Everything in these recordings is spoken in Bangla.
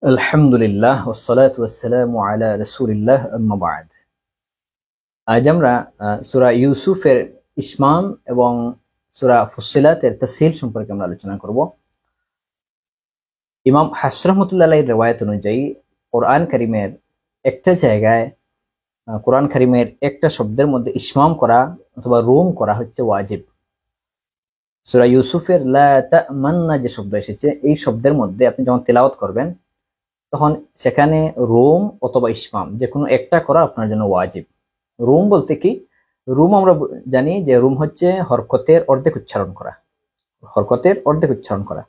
আলহামদুলিল্লাহ ওয়াসসালাতু ওয়াসসালামু আলা রাসূলিল্লাহ আম্মা বা'দ। আজ আমরা সূরা ইউসুফের ইসমাম এবং সূরা ফুসসিলাতের তাসহিল সম্পর্কে আমরা আলোচনা করব। ইমাম হাফস রাহমাতুল্লাহ আলাইহির riwayat অনুযায়ী কোরআন কারীমের একটা জায়গায় কোরআন কারীমের একটা শব্দের মধ্যে ইসমাম করা অথবা রুম করা হচ্ছে ওয়াজিব। সূরা ইউসুফের লা তা'মান্না যে শব্দ এসেছে, এই শব্দের মধ্যে আপনি যখন তিলাওয়াত করবেন তখন সেখানে রুম অথবা ইসমাম যে কোনো একটা করা আপনার জন্য ওয়াজিব। রুম বলতে কি? রুম আমরা জানি যে রুম হচ্ছে হরকতের অর্ধেক উচ্চারণ করা, হরকতের অর্ধেক উচ্চারণ করা।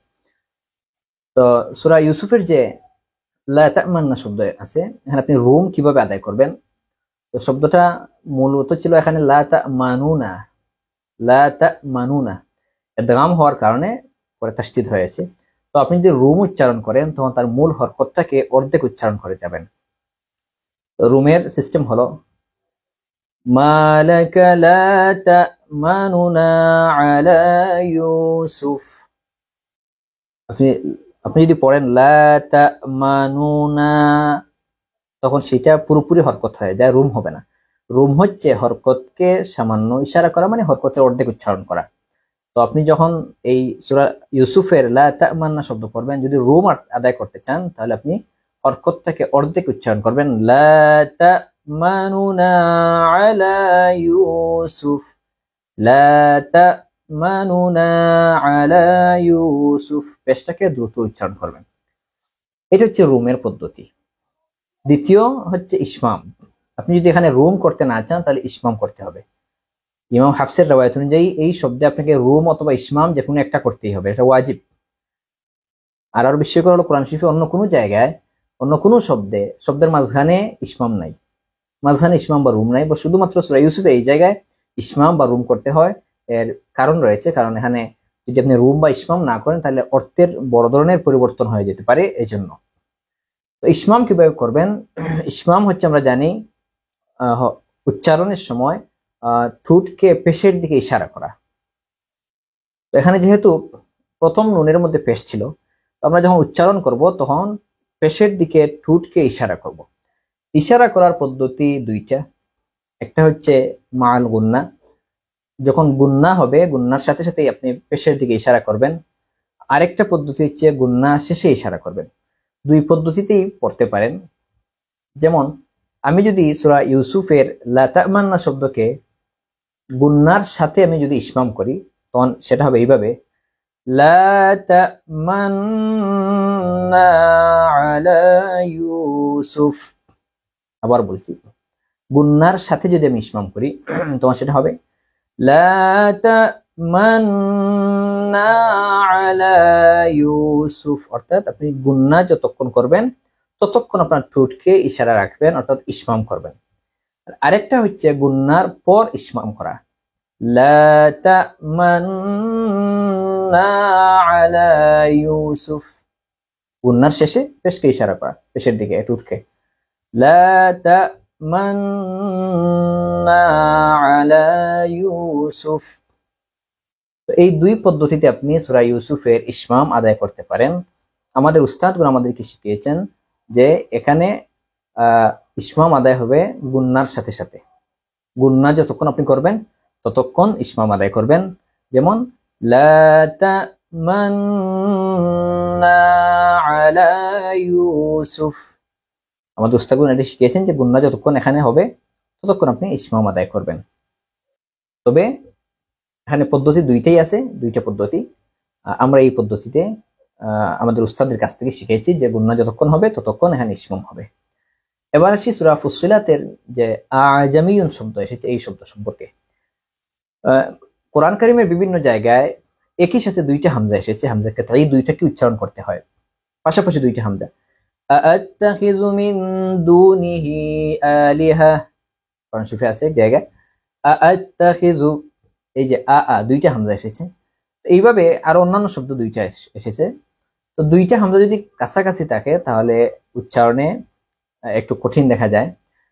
তো সূরা ইউসুফের যে লা তা'মান্না শব্দ আছে, এখানে আপনি রুম কিভাবে আদায় করবেন? তো শব্দটা মূলত ছিল এখানে লা তা'মানুনা, লা তা'মানুনা ইদগাম হওয়ার কারণে পরে তাসদীদ হয়েছে। তো আপনি যদি রুম উচ্চারণ করেন তখন তার মূল হরকতটাকে অর্ধেক উচ্চারণ করে যাবেন। রুমের সিস্টেম হলো মালাকা লা তা'মানুনা আলা ইউসুফ। আপনি আপনি যদি পড়েন লা তা'মানুনা, তখন সেটা পুরোপুরি হরকত হয়ে যায়, রুম হবে না। রুম হচ্ছে হরকতকে সামান্য ইশারা করা, মানে হরকতের অর্ধেক উচ্চারণ করা। তো আপনি যখন এই সূরা ইউসুফের লা তা'মান্না শব্দ পড়বেন, যদি রুম আদায় করতে চান তাহলে আপনি হরকতটাকে অর্ধেক উচ্চারণ করবেন, লা তা'মানুনা আলা ইউসুফ, লা তা'মানুনা আলা ইউসুফ, পেশটাকে দ্রুত উচ্চারণ করবেন। এটা হচ্ছে রুমের পদ্ধতি। দ্বিতীয় হচ্ছে ইসমাম। আপনি যদি এখানে রুম করতে না চান তাহলে ইসমাম করতে হবে। ইমাম হাফসের রাওয়ায়াত অনুযায়ী এই শব্দে আপনাকে রুম অথবা ইসমাম যে কোনো একটা করতেই হবে, এটা ওয়াজিব। আর আরো বিস্ময়কর হলো কোরআন শরীফে অন্য কোনো জায়গায় অন্য কোনো শব্দের মাঝখানে ইসমাম নাই, মাঝখানে ইসমাম বা রুম নাই, বা শুধুমাত্র সূরা ইউসুফে এই জায়গায় ইসমাম বা রুম করতে হয়। এর কারণ রয়েছে, কারণ এখানে যদি আপনি রুম বা ইসমাম না করেন তাহলে অর্থের বড় ধরনের পরিবর্তন হয়ে যেতে পারে, এই জন্য। তো ইসমাম কিভাবে করবেন? ইসমাম হচ্ছে আমরা জানি উচ্চারণের সময় ঠোঁটকে পেশের দিকে ইশারা করা। তো এখানে যেহেতু প্রথম নুনের মধ্যে পেশ ছিল, তো আমরা যখন উচ্চারণ করব তখন পেশের দিকে ঠোঁটকে ইশারা করব। ইশারা করার পদ্ধতি দুইটা। একটা হচ্ছে মাল গুন্না, যখন গুন্না হবে গুন্নার সাথে সাথে আপনি পেশের দিকে ইশারা করবেন। আরেকটা পদ্ধতি হচ্ছে গুন্না শেষে ইশারা করবেন। দুই পদ্ধতিতেই পড়তে পারেন। যেমন আমি যদি সূরা ইউসুফের লা তা'মান্না শব্দকে গুন্নার সাথে আমি যদি ইসমাম করি তখন সেটা হবে এইভাবে, লা তা'মান্না আলা ইউসুফ। আবার বলছি, গুন্নার সাথে যদি আমি ইসমাম করি তখন সেটা হবে লা তা'মান্না আলা ইউসুফ। অর্থাৎ আপনি গুন্না যতক্ষণ করবেন ততক্ষণ আপনার ঠোঁটকে ইশারা রাখবেন, অর্থাৎ ইসমাম করবেন। আরেকটা হচ্ছে গুন্নার পর ইসমাম করা, লা তা'মান্না আলা ইউসুফ। গুন্নার শেষে পেশকে ইশারা করা, পেশের দিকে ঠোঁটকে, লা তা'মান্না আলা ইউসুফ। তো এই দুই পদ্ধতিতে আপনি সূরা ইউসুফের ইসমাম আদায় করতে পারেন। আমাদের উস্তাদগণ আমাদেরকে শিখিয়েছেন যে এখানে ইসমাম আদায় হবে গুন্নার সাথে সাথে। গুন্না যতক্ষণ আপনি করবেন ততক্ষণ ইসমাম আদায় করবেন। যেমন লা তা'মান্না আলা ইউসুফ। আমাদের উস্তাদগণ এটা শিখিয়েছেন যে গুন্না যতক্ষণ এখানে হবে ততক্ষণ আপনি ইসমাম আদায় করবেন। তবে এখানে পদ্ধতি দুইটাই আছে, দুইটা পদ্ধতি। আমরা এই পদ্ধতিতে আমাদের উস্তাদের কাছ থেকে শিখেছি যে গুন্না যতক্ষণ হবে ততক্ষণ এখানে ইসমাম হবে। এবার আসি সূরা ফুসসিলাতের যে আজামিয়ুন শব্দ এসেছে, এই শব্দ সম্পর্কে। কোরআন কারীমের বিভিন্ন জায়গায় একই সাথে দুইটা হামজা এসেছে, হামজা কাতঈ, দুইটাকে উচ্চারণ করতে হয় পাশাপাশি, দুইটা হামজা। আত্তাখিযু মিন দুনিহি আলিহা, কোরআন শরীফে আছে জায়গা আত্তাখিযু, এই যে দুইটা হামজা এসেছে। এইভাবে আরো অন্যান্য শব্দ দুইটা এসেছে। তো দুইটা হামজা যদি কাছাকাছি থাকে তাহলে উচ্চারণে একটু কঠিন দেখা যায়।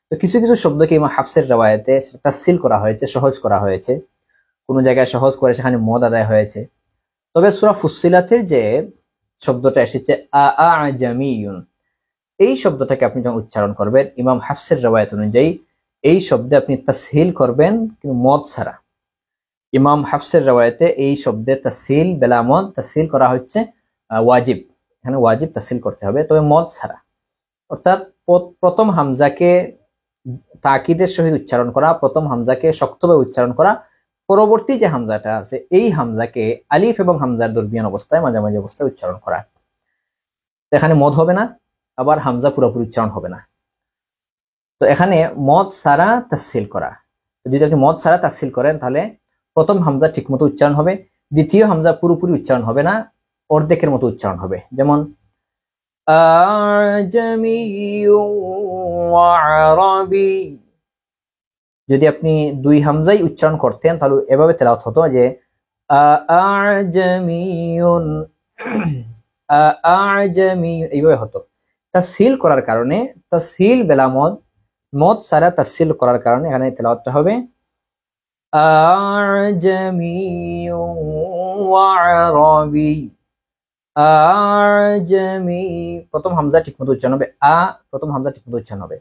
তো কিছু কিছু শব্দকে ইমাম হাফসের রাওয়ায়াতে তাসহিল করা হয়েছে, সহজ করা হয়েছে। কোনো জায়গায় সহজ করে সেখানে মদ আদায় হয়েছে। তবে সূরা ফুসসিলাতের যে শব্দটা এসেছে আজামিয়ুন, এই শব্দটাকে আপনি যখন উচ্চারণ করবেন ইমাম হাফসের রওয়ায়াত অনুযায়ী এই শব্দে আপনি তাসহিল করবেন কিন্তু মদ ছাড়া। ইমাম হাফসের রওয়ায়াতে এই শব্দে তাসহিল বেলা মদ, তাসহিল করা হচ্ছে ওয়াজিব, এখানে ওয়াজিব তাসহিল করতে হবে, তবে মদ ছাড়া। অর্থাৎ প্রথম হামজাকে তাকিদের সহিত উচ্চারণ করা, প্রথম হামজাকে শক্তভাবে উচ্চারণ করা, পরবর্তী যে হামজাটা আছে এই হামজাকে আলিফ এবং হামজার দরমিয়ান অবস্থায় মাঝামাঝি অবস্থায় উচ্চারণ করা। এখানে মদ হবে না, আবার হামজা পুরোপুরি উচ্চারণ হবে না। তো এখানে মদ সারা তাসহিল করা, যদি আপনি মদ সারা তাসহিল করেন তাহলে প্রথম হামজা ঠিকমতো উচ্চারণ হবে, দ্বিতীয় হামজা পুরোপুরি উচ্চারণ হবে না, অর্ধেকের মতো উচ্চারণ হবে। যেমন আ'জামিয়্যুন ওয়া আরাবী, যদি আপনি দুই হামজাই উচ্চারণ করতেন তাহলে এভাবে তেলাওয়াত হতো যে আ'জামিয়্যুন আ'জামিয়্যুন, এইভাবে হতো। তাসহিল করার কারণে, তাসহিল বেলা মদ, মদ সারা তাসহিল করার কারণে এখানে তেলাওয়াতটা হবে আ'জামিয়্যুন ওয়া আরাবী। আ'জামি, প্রথম হামজা ঠিকমতো উচ্চারণ হবে, প্রথম হামজা ঠিকমতো উচ্চারণ হবে,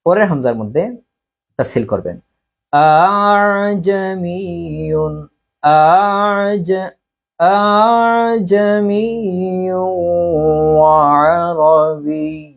পরের হামজার মধ্যে তাসহিল করবেন আ'জামিয়ুন আ'জামিয়্যুন ওয়া আরাবী।